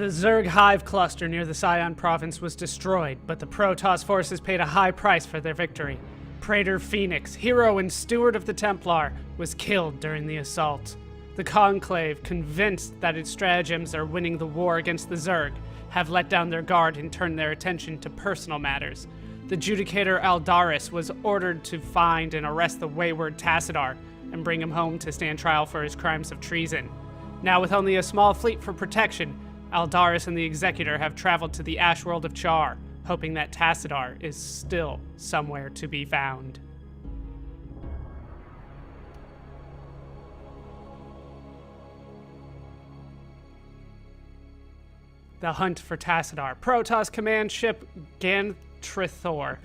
The Zerg hive cluster near the Scion province was destroyed, but the Protoss forces paid a high price for their victory. Praetor Phoenix, hero and steward of the Templar, was killed during the assault. The Conclave, convinced that its stratagems are winning the war against the Zerg, have let down their guard and turned their attention to personal matters. The Judicator Aldaris was ordered to find and arrest the wayward Tassadar and bring him home to stand trial for his crimes of treason. Now, with only a small fleet for protection, Aldaris and the Executor have traveled to the ash world of Char, hoping that Tassadar is still somewhere to be found. The hunt for Tassadar. Protoss command ship Gantrithor.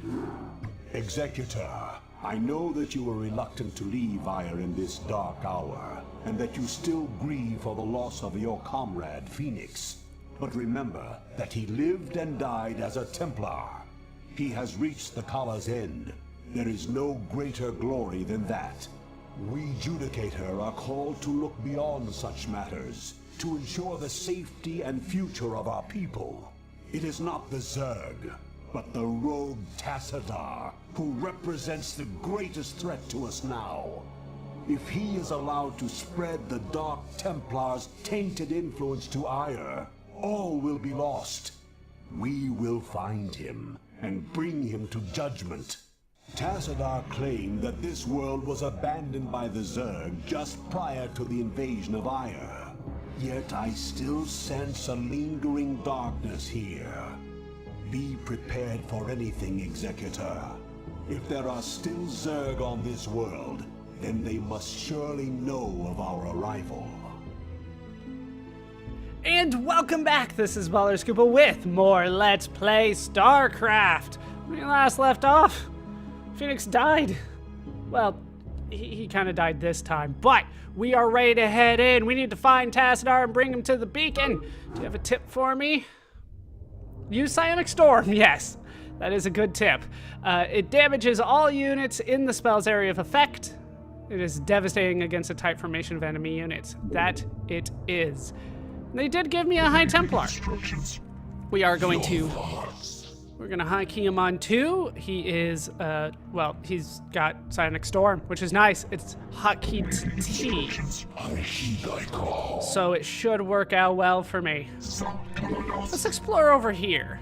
Executor, I know that you are reluctant to leave Ire in this dark hour, and that you still grieve for the loss of your comrade, Phoenix. But remember that he lived and died as a Templar. He has reached the Kala's end. There is no greater glory than that. We Judicator are called to look beyond such matters, to ensure the safety and future of our people. It is not the Zerg, but the rogue Tassadar, who represents the greatest threat to us now. If he is allowed to spread the Dark Templar's tainted influence to Ire, all will be lost. We will find him and bring him to judgment. Tassadar claimed that this world was abandoned by the Zerg just prior to the invasion of Ire. Yet I still sense a lingering darkness here. Be prepared for anything, Executor. If there are still Zerg on this world, then they must surely know of our arrival. And welcome back, this is Baller Scuba with more Let's Play Starcraft. When we last left off, Phoenix died. Well, he kind of died this time, but we are ready to head in. We need to find Tassadar and bring him to the beacon. Do you have a tip for me? Use Psionic Storm, yes. That is a good tip. It damages all units in the spell's area of effect. It is devastating against a tight formation of enemy units. That it is. They did give me a High Templar. We are going to... We're gonna high key him on 2. He is, well, he's got Psionic Storm, which is nice. It's hotkeyed T. So it should work out well for me. Let's explore over here.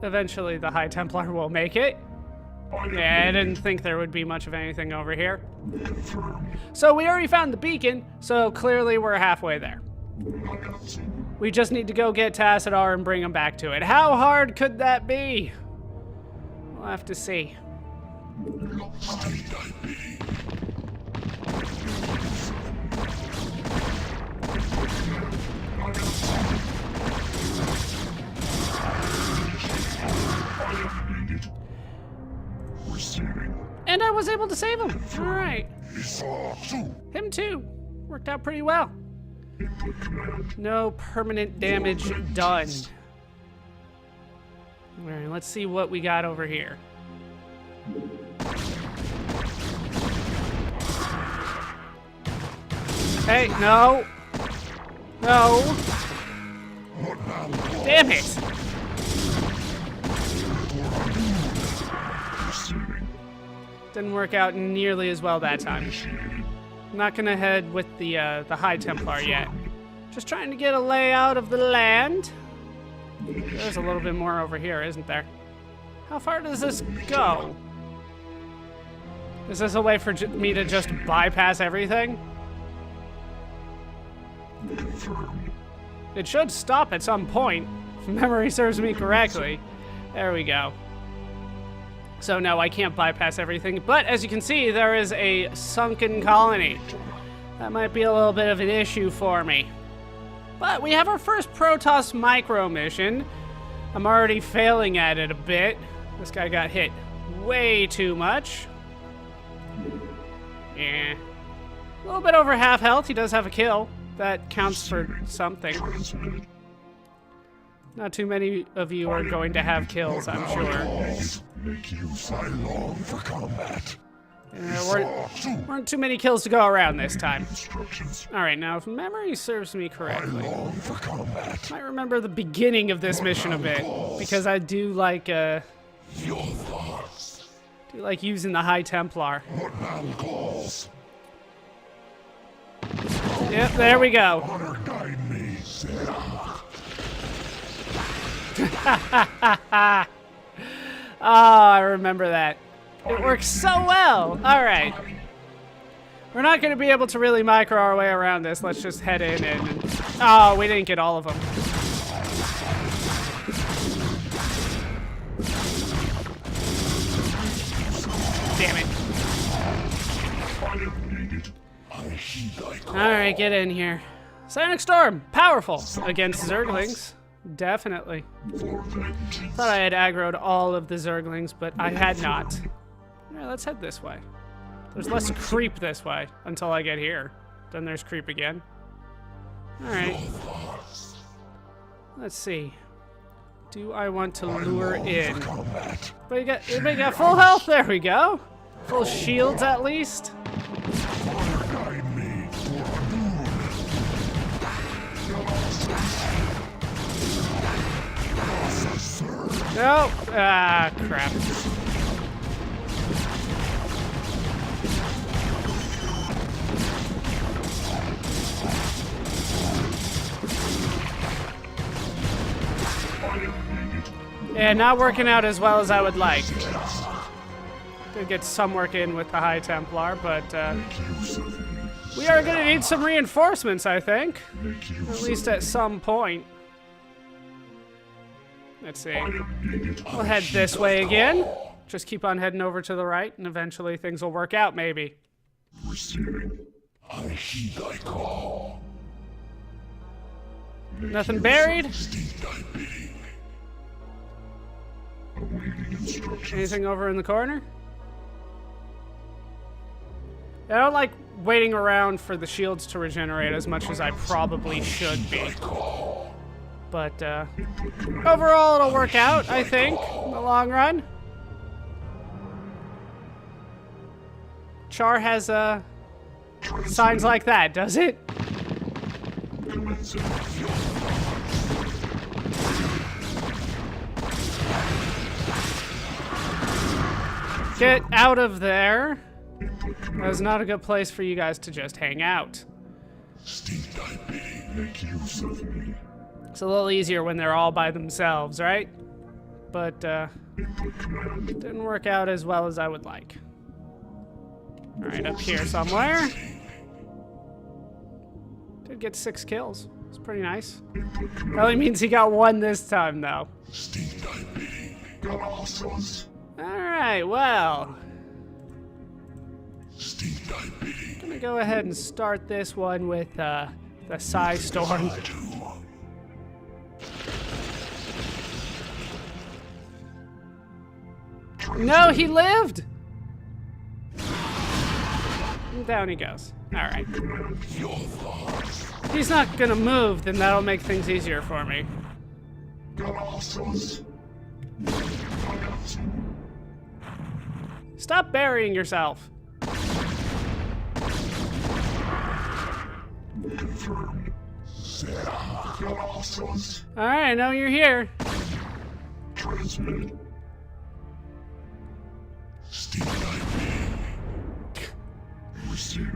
Eventually the High Templar will make it. Yeah, I didn't think there would be much of anything over here. So we already found the beacon, so clearly we're halfway there. We just need to go get Tassadar and bring him back to it. How hard could that be? We'll have to see. And I was able to save him. All right. Him too. Worked out pretty well. No permanent damage done. All right, let's see what we got over here. Hey, no. No. Damn it. Didn't work out nearly as well that time. I'm not gonna head with the High Templar yet. Just trying to get a layout of the land. There's a little bit more over here, isn't there? How far does this go? Is this a way for me to just bypass everything? It should stop at some point, if memory serves me correctly. There we go. So no, I can't bypass everything, but as you can see, there is a sunken colony. That might be a little bit of an issue for me. But we have our first Protoss micro mission. I'm already failing at it a bit. This guy got hit way too much. Yeah. A little bit over half health. He does have a kill. That counts for something. Not too many of you are going to have kills, I'm sure. Make use I long for combat. Weren't too many kills to go around this time. Alright, now if memory serves me correctly, I remember the beginning of this mission a bit, because I do like using the High Templar. Yep, there we go. Oh, I remember that. It works so well. All right. We're not going to be able to really micro our way around this. Let's just head in and... Oh, we didn't get all of them. Damn it. Alright, get in here. Sonic Storm, powerful against Zerglings. Definitely. Thought I had aggroed all of the Zerglings, but I had not. Alright, let's head this way. There's less creep this way until I get here. Then there's creep again. Alright. Let's see. Do I want to lure in? But you got full health, there we go. Full shields at least. No! Ah, crap. Yeah, not working out as well as I would like. Did get some work in with the High Templar, but we are going to need some reinforcements, I think. At least at some point. Let's see. We'll head this way again. Just keep on heading over to the right, and eventually things will work out, maybe. Nothing buried? Anything over in the corner? I don't like waiting around for the shields to regenerate as much as I probably should be. But, overall it'll work out, I think, in the long run. Char has, signs like that, does it? Get out of there. That was not a good place for you guys to just hang out. It's a little easier when they're all by themselves, right? But, didn't work out as well as I would like. Alright, up here somewhere. Did get 6 kills. It's pretty nice. Probably means he got 1 this time, though. Alright, well. I'm gonna go ahead and start this one with, the Psy Storm. No, he lived! And down he goes. Alright. He's not gonna move, then that'll make things easier for me. Stop burying yourself. Alright, I know you're here.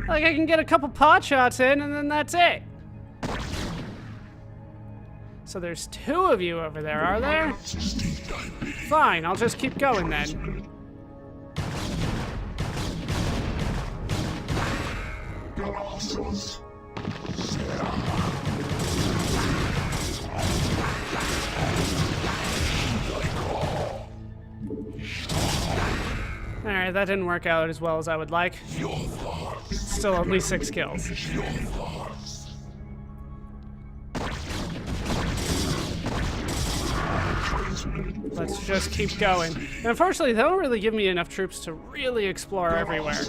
Like I can get a couple pot shots in and then that's it. So there's 2 of you over there, are there? Fine, I'll just keep going then. Alright, that didn't work out as well as I would like. Still only 6 kills. Let's just keep going. And unfortunately, they don't really give me enough troops to really explore everywhere.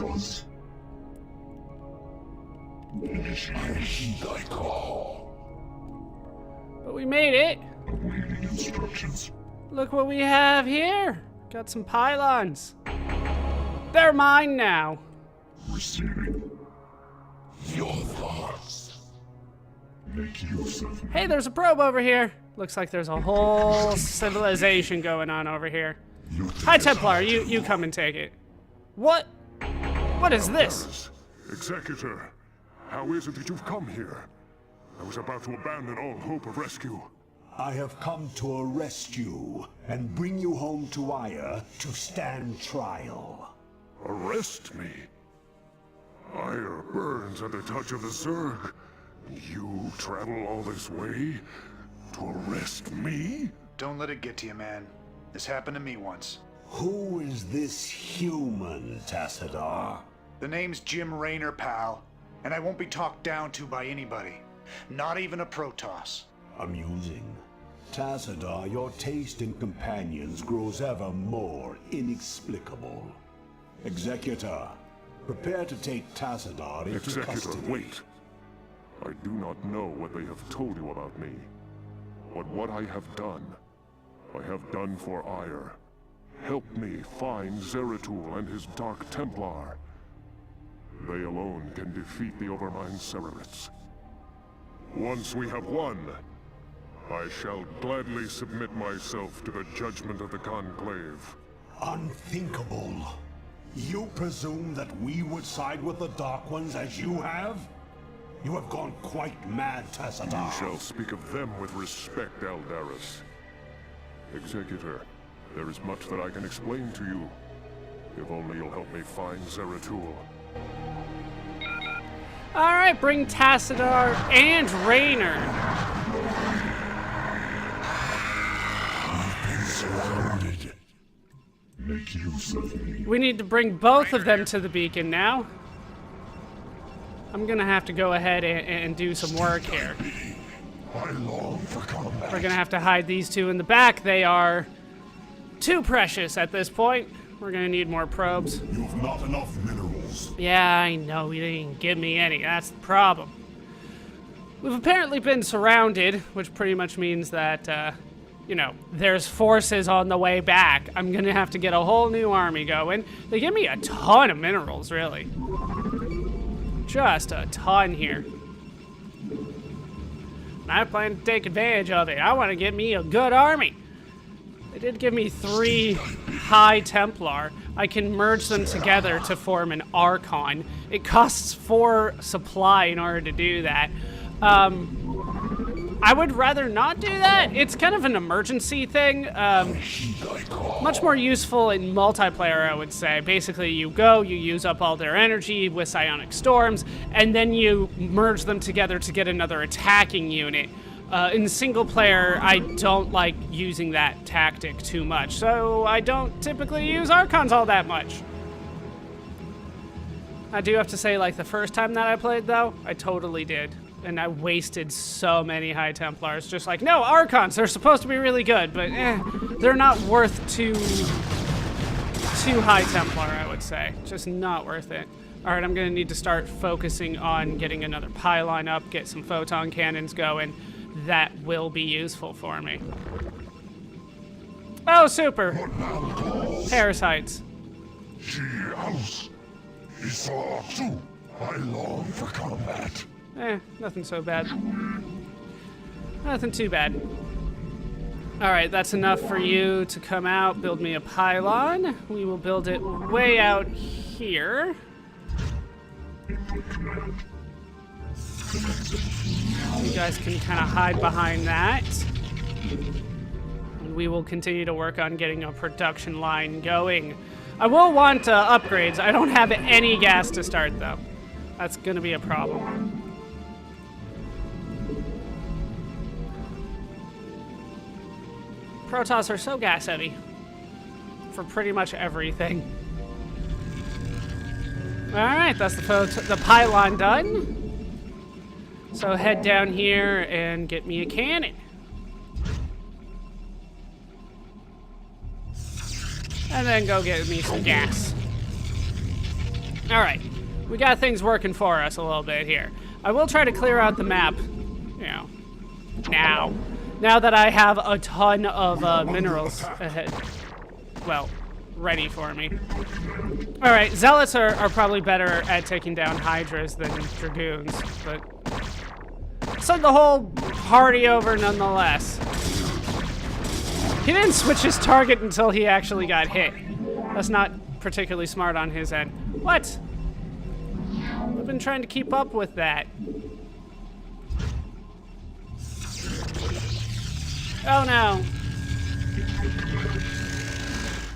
But we made it. Look what we have here. Got some pylons. They're mine now. Receiving your thoughts. Make use of me. Hey, there's a probe over here. Looks like there's a whole civilization going on over here. High Templar, you come and take it. What? What is this? Executor, how is it that you've come here? I was about to abandon all hope of rescue. I have come to arrest you and bring you home to Ire to stand trial. Arrest me? Ire burns at the touch of the Zerg. You travel all this way to arrest me? Don't let it get to you, man. This happened to me once. Who is this human, Tassadar? The name's Jim Raynor, pal, and I won't be talked down to by anybody. Not even a Protoss. Amusing. Tassadar, your taste in companions grows ever more inexplicable. Executor, prepare to take Tassadar into Executor, custody. wait. I do not know what they have told you about me. But what I have done for Ire. Help me find Zeratul and his Dark Templar. They alone can defeat the Overmind Cererets. Once we have won, I shall gladly submit myself to the judgment of the Conclave. Unthinkable. You presume that we would side with the Dark Ones as you have? You have gone quite mad, Tassadar. You shall speak of them with respect, Aldaris. Executor, there is much that I can explain to you. If only you'll help me find Zeratul. Alright, bring Tassadar and Raynor. I've been surrounded. Make use of me. We need to bring both of them to the beacon now. I'm gonna have to go ahead and do some work here. I long for combat. We're gonna have to hide these two in the back. They are too precious at this point. We're gonna need more probes. You've not enough minerals. Yeah, I know, you didn't give me any. That's the problem. We've apparently been surrounded, which pretty much means that, you know, there's forces on the way back. I'm gonna have to get a whole new army going. They give me a ton of minerals, really. Just a ton here. And I plan to take advantage of it. I want to get me a good army. They did give me 3 High Templar. I can merge them together to form an Archon. It costs 4 supply in order to do that. I would rather not do that. It's kind of an emergency thing. Much more useful in multiplayer, I would say. Basically, you go, you use up all their energy with psionic storms, and then you merge them together to get another attacking unit. In single player, I don't like using that tactic too much, so I don't typically use Archons all that much. I do have to say, like, the first time that I played, though, I totally did. And I wasted so many High Templars. Just like, no, Archons, they're supposed to be really good, but they're not worth two High Templar, I would say. Just not worth it. All right, I'm gonna need to start focusing on getting another pylon up, get some photon cannons going. That will be useful for me. Oh, super. Parasites. I long for combat. Nothing so bad. Nothing too bad. Alright, that's enough for you to come out, build me a pylon. We will build it way out here. You guys can kind of hide behind that. And we will continue to work on getting a production line going. I will want upgrades. I don't have any gas to start, though. That's gonna be a problem. Protoss are so gas heavy for pretty much everything. All right, that's the pylon done. So head down here and get me a cannon. And then go get me some gas. All right, we got things working for us a little bit here. I will try to clear out the map, you know, now that I have a ton of minerals ahead. Well, ready for me. All right, Zealots are probably better at taking down Hydras than Dragoons, but send the whole party over nonetheless. He didn't switch his target until he actually got hit. That's not particularly smart on his end. What? I've been trying to keep up with that. Oh no.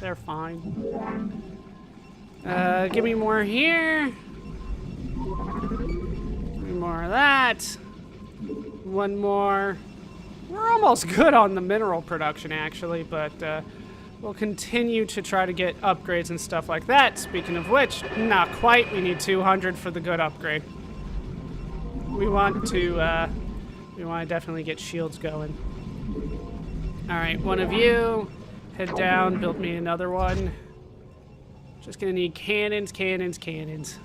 They're fine. Give me more here. Give me more of that. One more. We're almost good on the mineral production, actually, but we'll continue to try to get upgrades and stuff like that. Speaking of which, not quite. We need 200 for the good upgrade. We want to definitely get shields going. All right, one of you, head down, build me another one. Just gonna need cannons, cannons, cannons.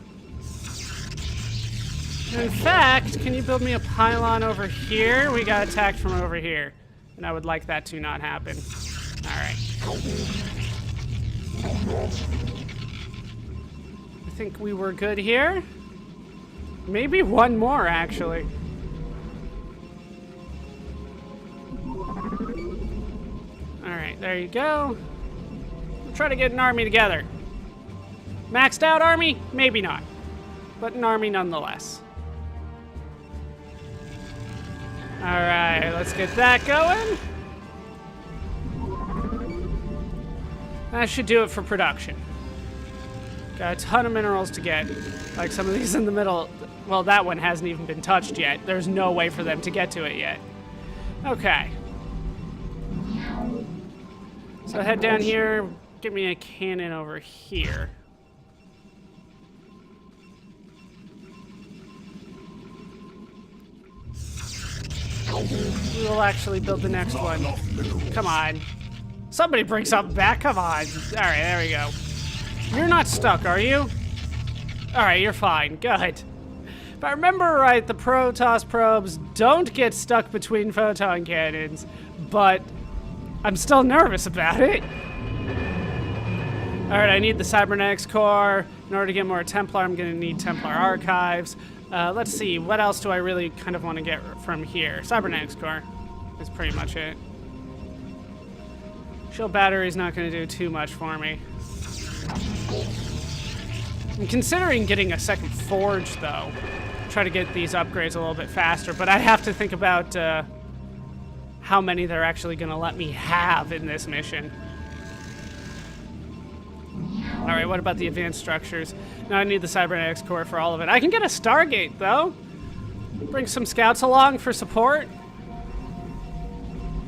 In fact, can you build me a pylon over here? We got attacked from over here, and I would like that to not happen. All right. I think we were good here. Maybe one more, actually. All right, there you go. We'll try to get an army together. Maxed out army? Maybe not, but an army nonetheless. All right, let's get that going. That should do it for production. Got a ton of minerals to get. Like some of these in the middle. Well, that one hasn't even been touched yet. There's no way for them to get to it yet. Okay. So head down here. Give me a cannon over here. We will actually build the next one. Come on. Somebody bring something back. Come on. All right, there we go. You're not stuck, are you? All right, you're fine. Good. If I remember right, the Protoss probes don't get stuck between photon cannons, but I'm still nervous about it. All right, I need the cybernetics core. In order to get more Templar, I'm going to need Templar archives. Let's see, what else do I really kind of want to get from here? Cybernetics core is pretty much it. Shield battery's not going to do too much for me. I'm considering getting a second forge, though. Try to get these upgrades a little bit faster, but I have to think about how many they're actually going to let me have in this mission. All right, what about the advanced structures? Now I need the cybernetics core for all of it. I can get a Stargate, though. Bring some scouts along for support.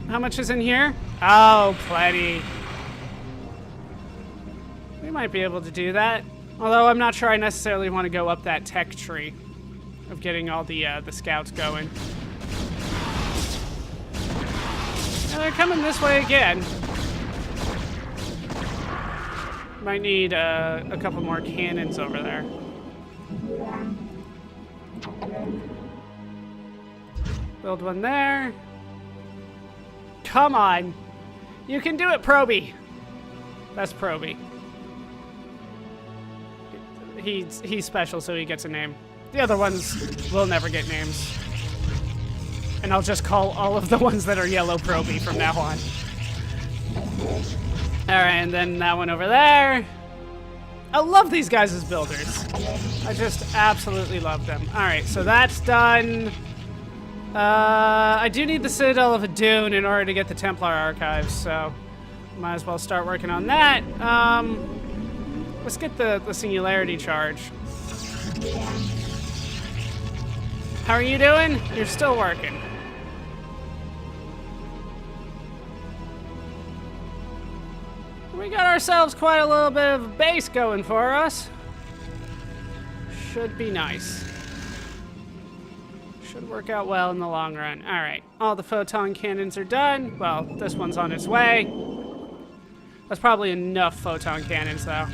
How much is in here? Oh, plenty. We might be able to do that. Although I'm not sure I necessarily want to go up that tech tree of getting all the scouts going. And they're coming this way again. Might need a couple more cannons over there. Build one there. Come on. You can do it, Proby. That's Proby. He's special, so he gets a name. The other ones will never get names. And I'll just call all of the ones that are yellow Proby from now on. Alright, and then that one over there. I love these guys as builders. I just absolutely love them. Alright, so that's done. I do need the Citadel of Adun in order to get the Templar archives, so might as well start working on that. Let's get the singularity charge. How are you doing? You're still working. We got ourselves quite a little bit of a base going for us. Should be nice. Should work out well in the long run. All right, all the photon cannons are done. Well, this one's on its way. That's probably enough photon cannons, though.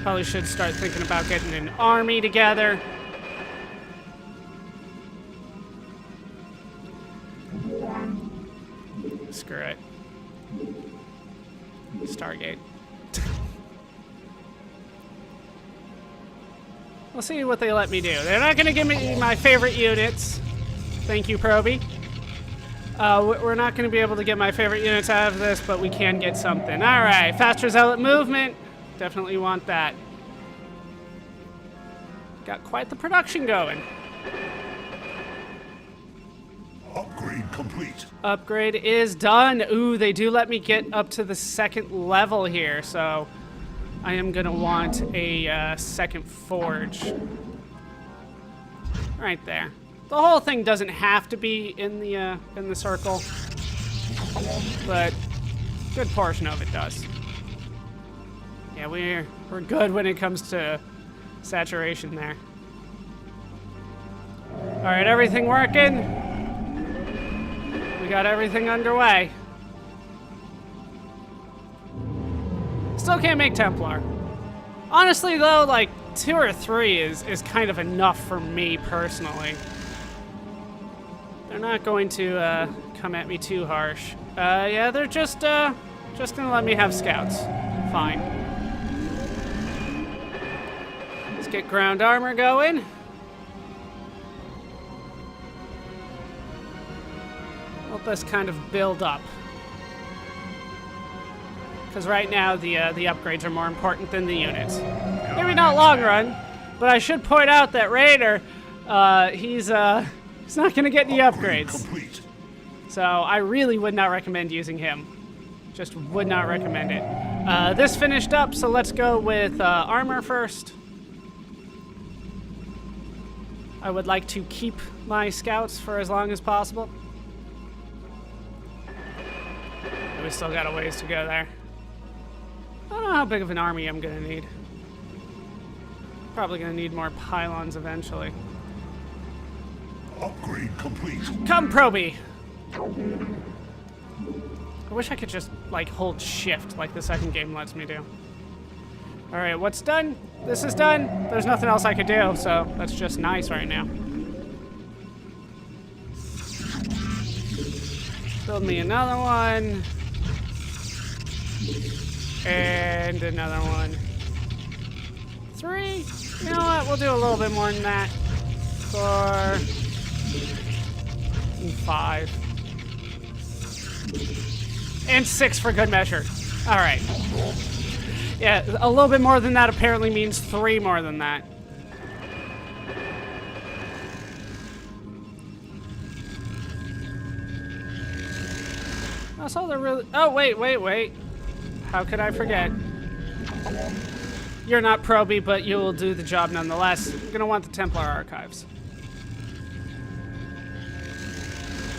Probably should start thinking about getting an army together. Screw it. Stargate. We'll see what they let me do. They're not going to give me my favorite units. Thank you, Proby. We're not going to be able to get my favorite units out of this, but we can get something. All right, faster zealot movement. Definitely want that. Got quite the production going. Upgrade complete. Upgrade is done. Ooh, they do let me get up to the second level here, so I am gonna want a second forge. Right there. The whole thing doesn't have to be in the circle, but a good portion of it does. Yeah, we're good when it comes to saturation there. All right, everything working. We got everything underway. Still can't make Templar. Honestly, though, like 2 or 3 is kind of enough for me personally. They're not going to come at me too harsh. Yeah, they're just gonna let me have scouts. Fine. Let's get ground armor going. Let this kind of build up. Because right now the upgrades are more important than the units. Maybe not long run, but I should point out that Raider, he's not gonna get any upgrades. Complete. So I really would not recommend using him. Just would not recommend it. This finished up, so let's go with armor first. I would like to keep my scouts for as long as possible. We still got a ways to go there. I don't know how big of an army I'm gonna need. Probably gonna need more pylons eventually. Upgrade complete. Come, Proby! I wish I could just, like, hold shift like the second game lets me do. Alright, what's done? This is done. There's nothing else I could do, so that's just nice right now. Build me another one. And another one. 3. You know what? We'll do a little bit more than that. 4. And 5. And 6 for good measure. All right. Yeah, a little bit more than that apparently means 3 more than that. That's all they're really... Oh, wait. How could I forget? You're not Proby, but you will do the job nonetheless. You're gonna want the Templar archives.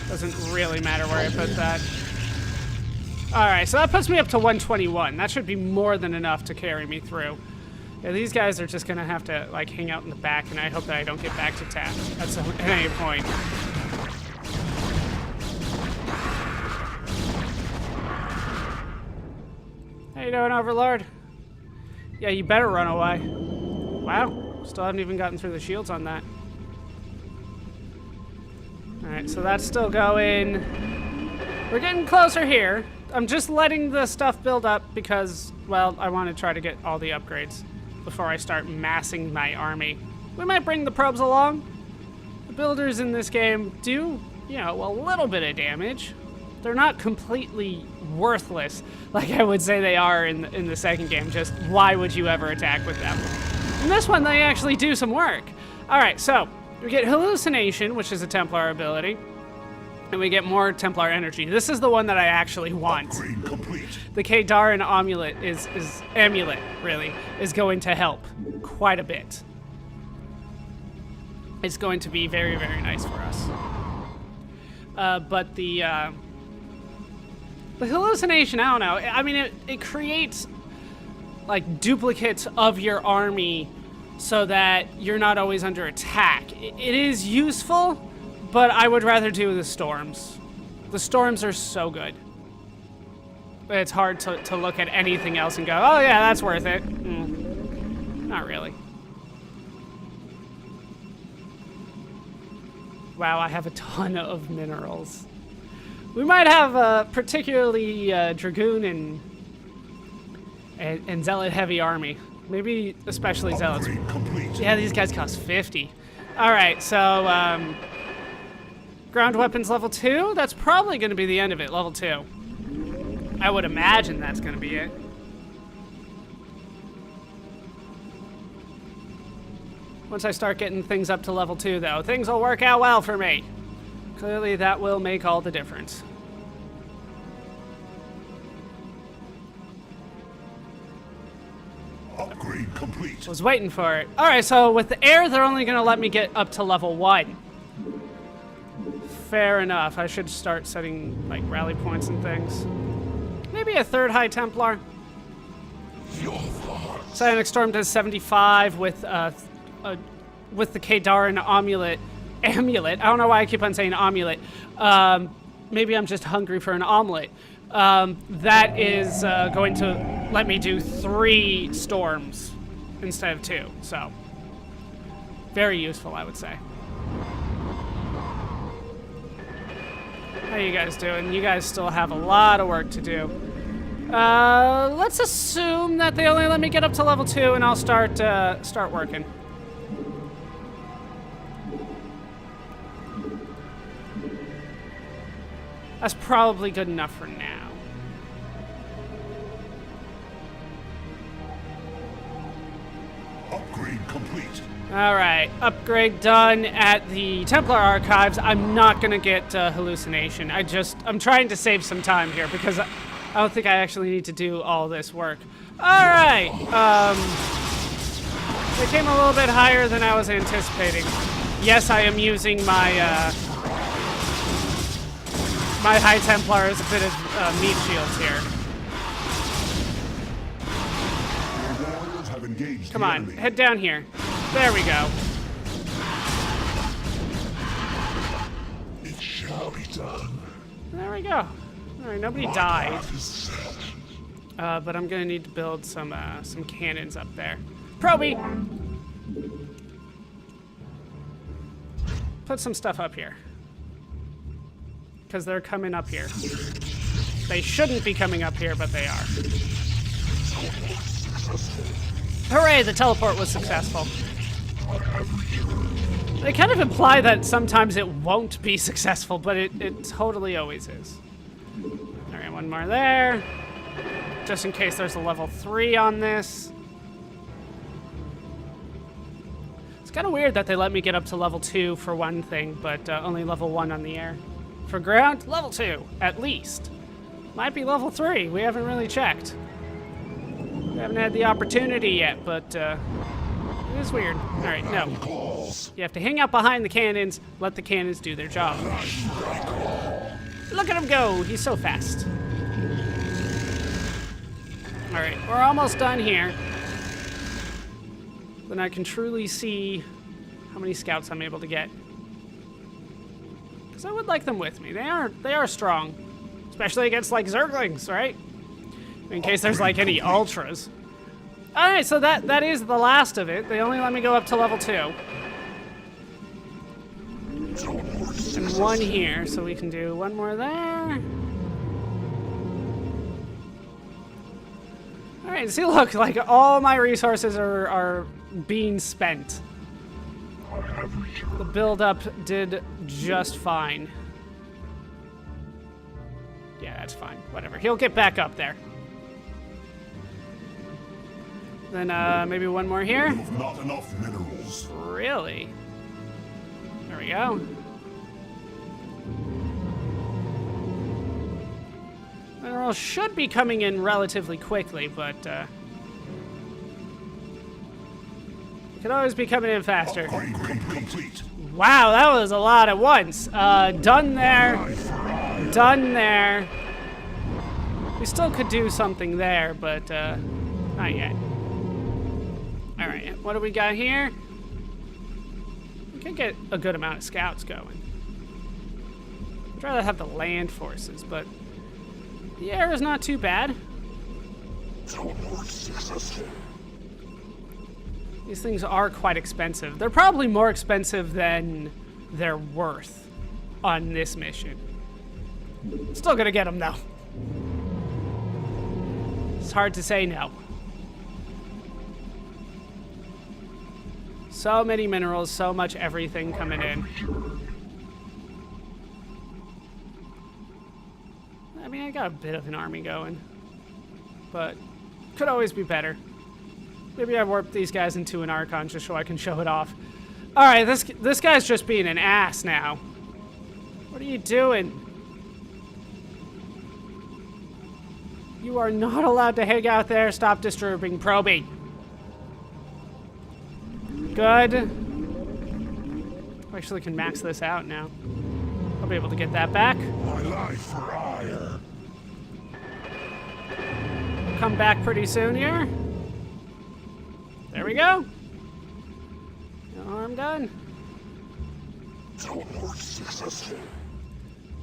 Doesn't really matter where I put that. Alright, so that puts me up to 121. That should be more than enough to carry me through. Yeah, these guys are just gonna have to, like, hang out in the back, and I hope that I don't get back to tap at any point. How you doing, Overlord? Yeah, you better run away. Wow, still haven't even gotten through the shields on that. Alright, so that's still going. We're getting closer here. I'm just letting the stuff build up because, well, I want to try to get all the upgrades before I start massing my army. We might bring the probes along. The builders in this game do, you know, a little bit of damage. They're not completely worthless like I would say they are in the second game. Just why would you ever attack with them? In this one, they actually do some work. All right, so we get hallucination, which is a Templar ability, and we get more Templar energy. This is the one that I actually want. Upgrade complete. The Kadaran amulet is going to help quite a bit. It's going to be very, very nice for us. But the hallucination, I don't know. I mean, it creates like duplicates of your army so that you're not always under attack. It is useful, but I would rather do the storms. The storms are so good. It's hard to look at anything else and go, oh yeah, that's worth it. Not really. Wow, I have a ton of minerals. We might have particularly Dragoon and Zealot heavy army. Maybe especially zealots. Upgrade complete. Yeah, these guys cost 50. All right, so ground weapons level 2. That's probably going to be the end of it, level 2. I would imagine that's going to be it. Once I start getting things up to level 2, though, things will work out well for me. Clearly, that will make all the difference. Upgrade complete. Was waiting for it. All right, so with the air, they're only going to let me get up to level 1. Fair enough. I should start setting like rally points and things. Maybe a 3rd High Templar. Psionic Storm does 75 with the Kadaran amulet. Amulet. I don't know why I keep on saying amulet. Maybe I'm just hungry for an omelet. That is going to let me do 3 storms instead of 2. So very useful, I would say. How you guys doing? You guys still have a lot of work to do. Let's assume that they only let me get up to level 2, and I'll start working. That's probably good enough for now. Upgrade complete. All right, upgrade done at the Templar Archives. I'm not gonna get hallucination. I'm trying to save some time here because I don't think I actually need to do all this work. All right, they came a little bit higher than I was anticipating. Yes, I am using my my High Templar as a bit of meat shields here. Your warriors have engaged Come the on, enemy. head down here. There we go. It shall be done. There we go. All right, nobody died. But I'm gonna need to build some cannons up there. Proby! Put some stuff up here. Because they're coming up here. They shouldn't be coming up here, but they are. Hooray, the teleport was successful. They kind of imply that sometimes it won't be successful, but it totally always is. All right, one more there. Just in case there's a level 3 on this. It's kind of weird that they let me get up to level 2 for one thing, but only level 1 on the air. For ground, level 2, at least. Might be level 3, we haven't really checked. We haven't had the opportunity yet, but it is weird. All right, no. You have to hang out behind the cannons, let the cannons do their job. Look at him go, he's so fast. All right, we're almost done here. Then I can truly see how many scouts I'm able to get. Because I would like them with me. They are strong. Especially against, like, Zerglings, right? In case there's, like, any ultras. Alright, so that is the last of it. They only let me go up to level 2. And 1 here, so we can do 1 more there. Alright, see, look, like, all my resources are being spent. The build-up did just fine. Yeah, that's fine. Whatever. He'll get back up there. Then maybe 1 more here. You have not enough minerals. Really? There we go. Minerals should be coming in relatively quickly, but could always be coming in faster. Upgrade complete. Wow, that was a lot at once. Done there. Done there. We still could do something there, but not yet. All right, what do we got here? We could get a good amount of scouts going. I'd rather have the land forces, but the air is not too bad. These things are quite expensive. They're probably more expensive than they're worth on this mission. Still gonna get them though. It's hard to say no. So many minerals, so much everything coming in. I mean, I got a bit of an army going, but could always be better. Maybe I warp these guys into an Archon just so I can show it off. All right, this guy's just being an ass now. What are you doing? You are not allowed to hang out there. Stop disturbing probing. Good. I actually can max this out now. I'll be able to get that back. My life for hire. Come back pretty soon here. There we go. No, I'm done. Teleport successful.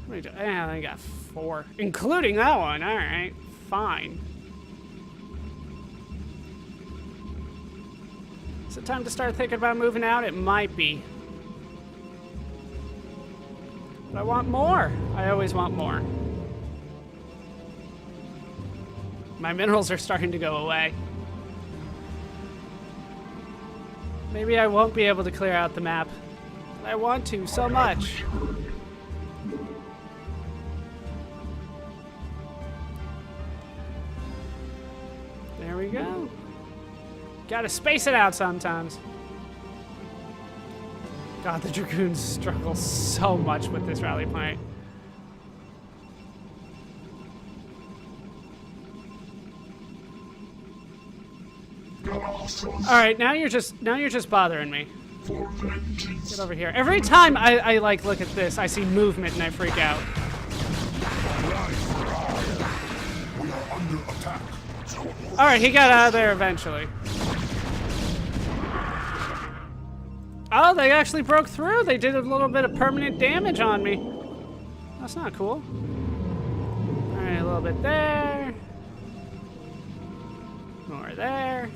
How many yeah, I got 4, including that one. All right, fine. Is it time to start thinking about moving out? It might be. But I want more. I always want more. My minerals are starting to go away. Maybe I won't be able to clear out the map. But I want to so much. There we go. Gotta space it out sometimes. God, the Dragoons struggle so much with this rally point. Alright, now you're just bothering me. Get over here. Every time I like look at this, I see movement and I freak out. Alright, he got out of there eventually. Oh, they actually broke through. They did a little bit of permanent damage on me. That's not cool. Alright, a little bit there. More there.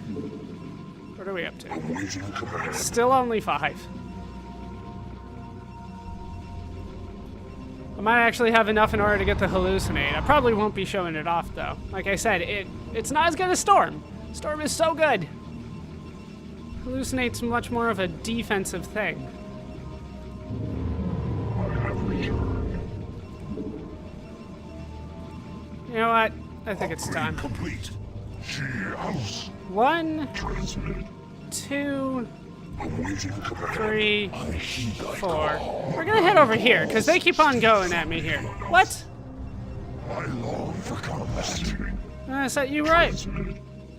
What are we up to? Still only 5. I might actually have enough in order to get the hallucinate. I probably won't be showing it off though. Like I said, it's not as good as Storm. Storm is so good. Hallucinate's much more of a defensive thing. You know what? I think it's time. Complete. 1, 2, 3, 4. We're gonna head over here, because they keep on going at me here. What? I long for combat. I set you right.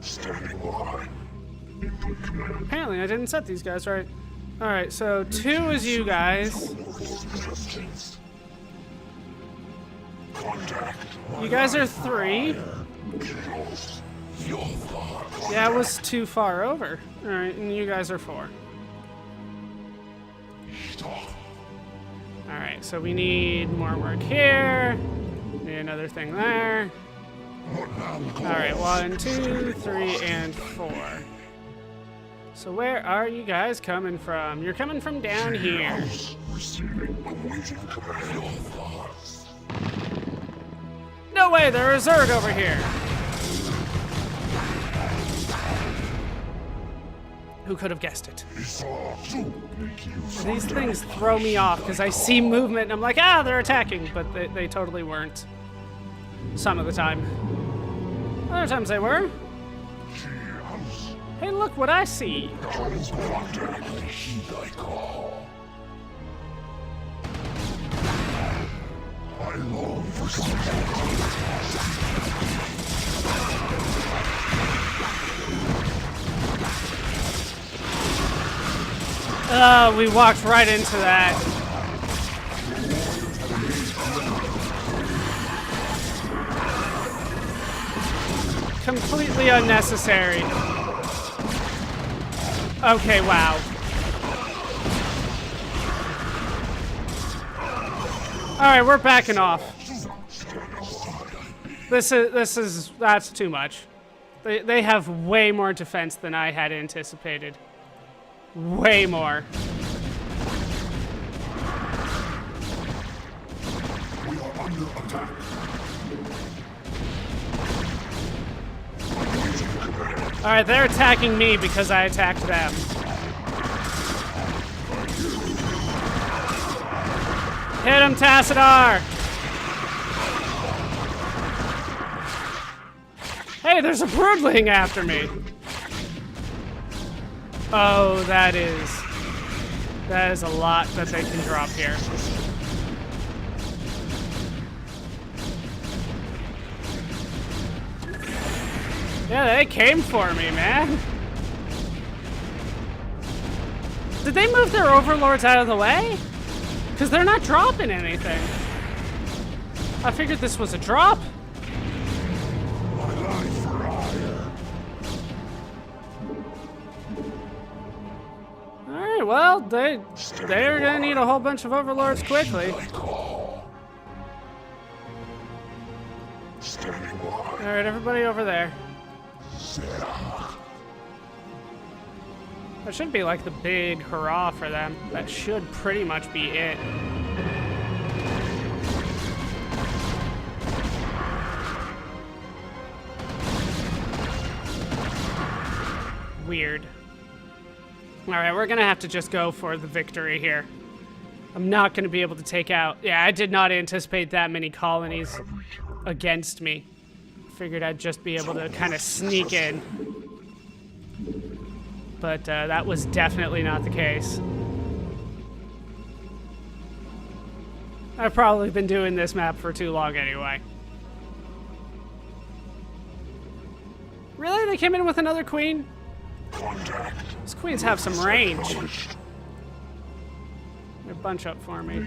Standing behind. Apparently I didn't set these guys right. Alright, so 2 is you guys. You guys are 3. Yeah, it was too far over. Alright, and you guys are 4. Alright, so we need more work here. Need another thing there. Alright, 1, 2, 3, and 4. So where are you guys coming from? You're coming from down here. No way, there's a Zerg over here. Who could have guessed it? These things throw me off because I see movement and I'm like, ah, they're attacking, but they totally weren't. Some of the time. Other times they were. Hey, look what I see. I long for We walked right into that. Completely unnecessary. Okay, wow. Alright, we're backing off. That's too much. They have way more defense than I had anticipated. Way more. We are under attack. Alright, they're attacking me because I attacked them. Hit him, Tassadar! Hey, there's a broodling after me! Oh, that is a lot that they can drop here. Yeah, they came for me, man. Did they move their overlords out of the way? Because they're not dropping anything. I figured this was a drop. Alright, well, they're gonna need a whole bunch of overlords quickly. Alright, everybody over there. That should be like the big hurrah for them. That should pretty much be it. Weird. Alright, we're gonna have to just go for the victory here. I'm not gonna be able to take out... Yeah, I did not anticipate that many colonies against me. Figured I'd just be able to kind of sneak in. But that was definitely not the case. I've probably been doing this map for too long anyway. Really? They came in with another queen? These queens have some range. They're bunch up for me.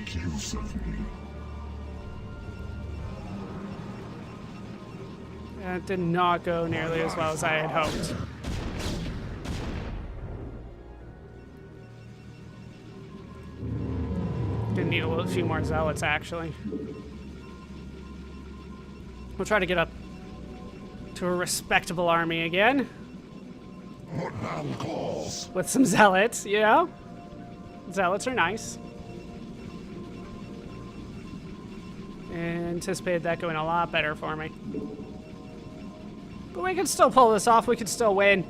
That did not go nearly as well as I had hoped. Gonna need a few more zealots, actually. We'll try to get up to a respectable army again. With some zealots, you know? Zealots are nice. Anticipated that going a lot better for me. But we can still pull this off, we can still win.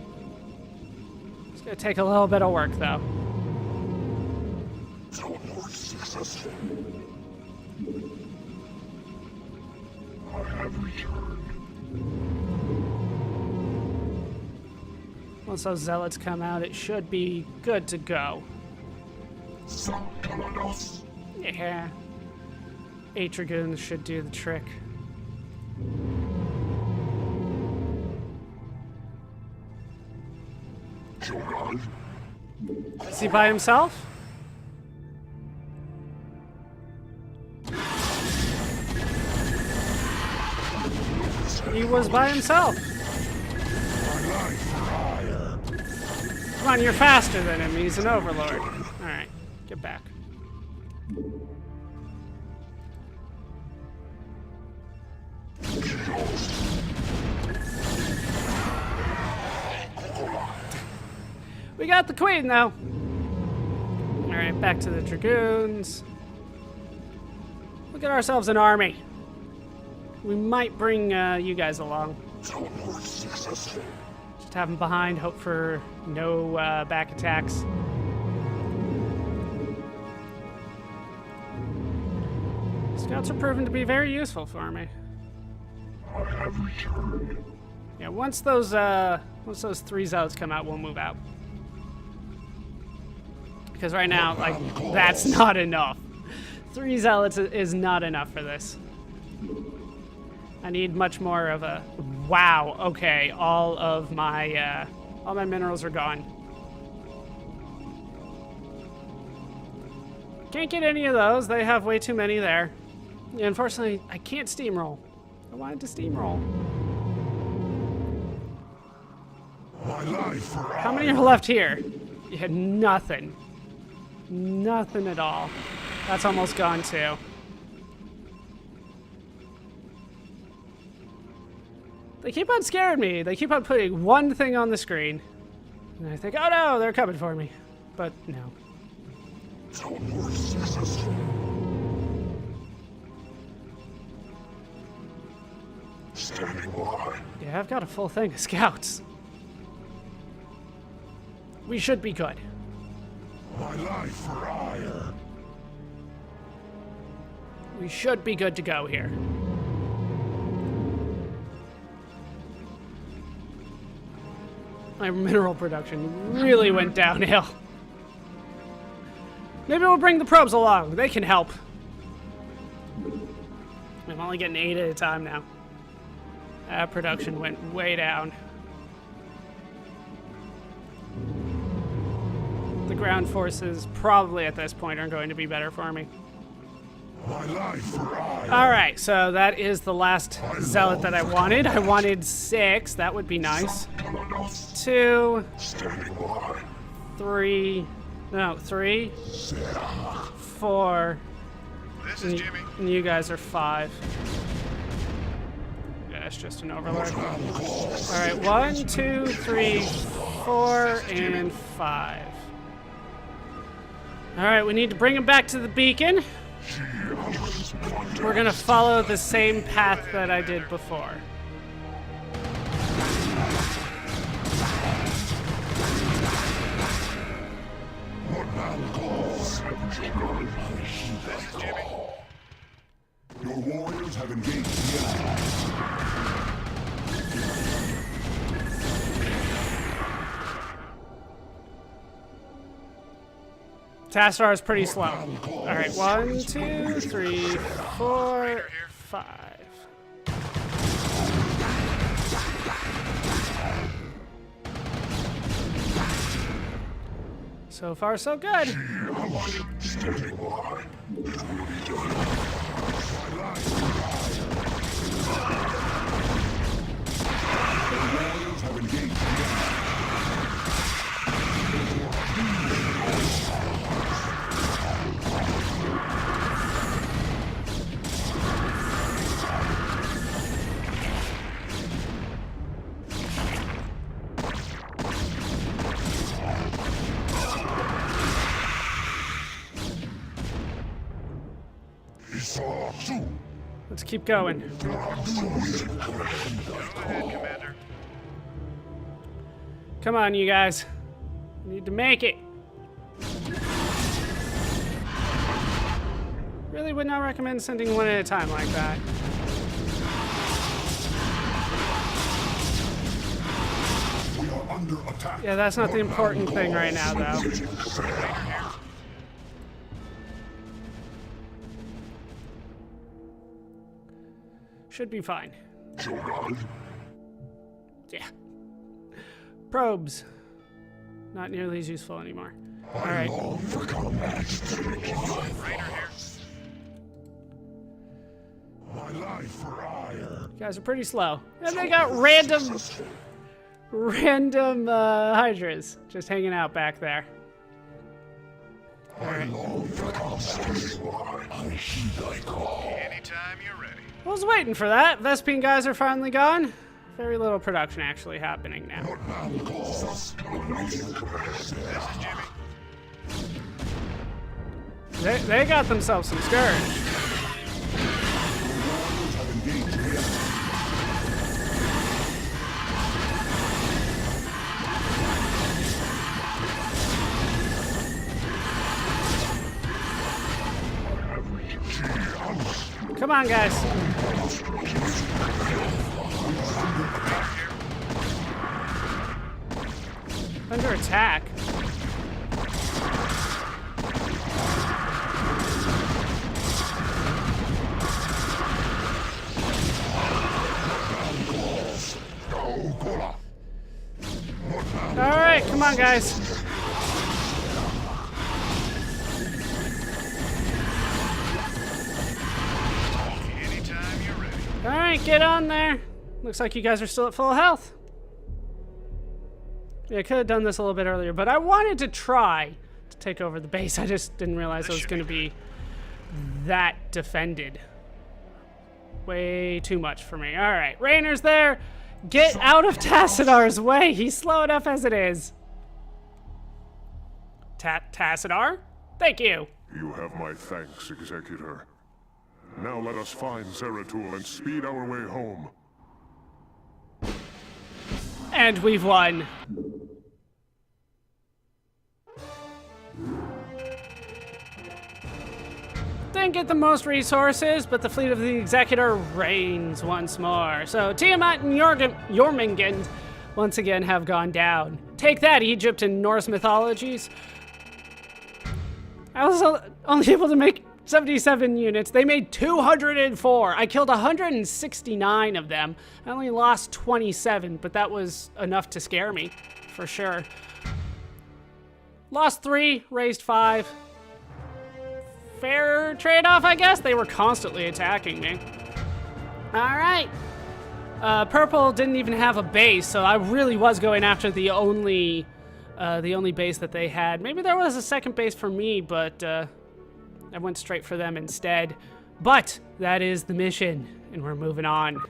It's gonna take a little bit of work, though. I have returned. Once those zealots come out, it should be good to go. Yeah. 8 dragoons should do the trick. Is he by himself? He was by himself. Come on, you're faster than him. He's an overlord. Alright, get back. We got the queen, though. Alright, back to the dragoons. We'll get ourselves an army. We might bring you guys along. Just have them behind, hope for no back attacks. Scouts are proven to be very useful for me. Yeah, once those 3 zealots come out, we'll move out. Because right now, like, that's not enough. 3 zealots is not enough for this. I need much more of a... Wow, okay, all my minerals are gone. Can't get any of those, they have way too many there. Yeah, unfortunately, I can't steamroll. I wanted to steamroll. How many are left here? You had nothing. Nothing at all. That's almost gone too. They keep on scaring me. They keep on putting one thing on the screen. And I think, oh no, they're coming for me. But no. Standing by. Yeah, I've got a full thing of scouts. We should be good. My life for ire. We should be good to go here. My mineral production really went downhill. Maybe we'll bring the probes along. They can help. I'm only getting 8 at a time now. Production went way down. The ground forces probably at this point are going to be better for me. Alright, so that is the last zealot that I wanted. I wanted 6. That would be nice. 2, 3, no, 3, 4, This is Jimmy. and you guys are 5. Yeah, that's just an overlord. Alright, 1, 2, 3, 4, and 5. Alright, we need to bring him back to the beacon. We're gonna follow the same path that I did before. This is Jimmy. Your warriors have engaged the enemy. Tassar is pretty slow. Alright, 1, 2, 3, 4, 5. So far, so good. Let's keep going. Go ahead, Commander. Come on, you guys. We need to make it. Really would not recommend sending one at a time like that. We are under attack. Yeah, that's not the important thing right now, though. Should be fine. Yeah. Probes. Not nearly as useful anymore. Alright. You guys are pretty slow. And they got random hydras just hanging out back there. Alright. Anytime you're ready. I was waiting for that. Vespine guys are finally gone. Very little production actually happening now. This is Jimmy. They got themselves some Scourge. Come on, guys. Under attack. All right, come on, guys. Anytime you're ready. All right, get on there. Looks like you guys are still at full health. Yeah, I could have done this a little bit earlier, but I wanted to try to take over the base. I just didn't realize it was going to be that defended. Way too much for me. All right, Rainer's there. Get out of Tassadar's way. He's slow enough as it is. Tassadar? Thank you. You have my thanks, Executor. Now let us find Zeratul and speed our way home. And we've won. Didn't get the most resources, but the fleet of the Executor reigns once more. So Tiamat and Jormungand once again have gone down. Take that, Egypt and Norse mythologies. I was only able to make 77 units. They made 204. I killed 169 of them. I only lost 27, but that was enough to scare me, for sure. Lost 3, raised 5. Fair trade-off, I guess. They were constantly attacking me. All right. Purple didn't even have a base, so I really was going after the only base that they had. Maybe there was a second base for me, but I went straight for them instead. But that is the mission, and we're moving on.